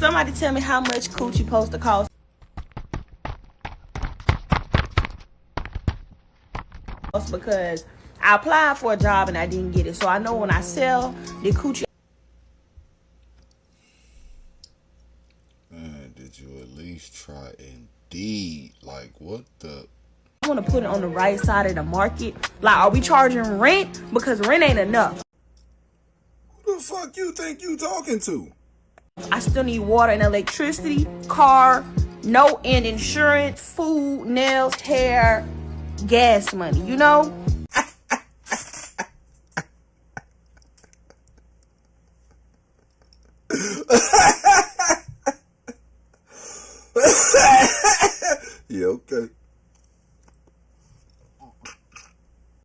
Somebody tell me how much coochie supposed to cost, because I applied for a job and I didn't get it. So I know when I sell the coochie. Man, did you at least try Indeed? Like, what the? I want to put it on the right side of the market. Like, are we charging rent? Because rent ain't enough. Who the fuck you think you talking to? I still need water and electricity, car, no end insurance, food, nails, hair, gas money, you know?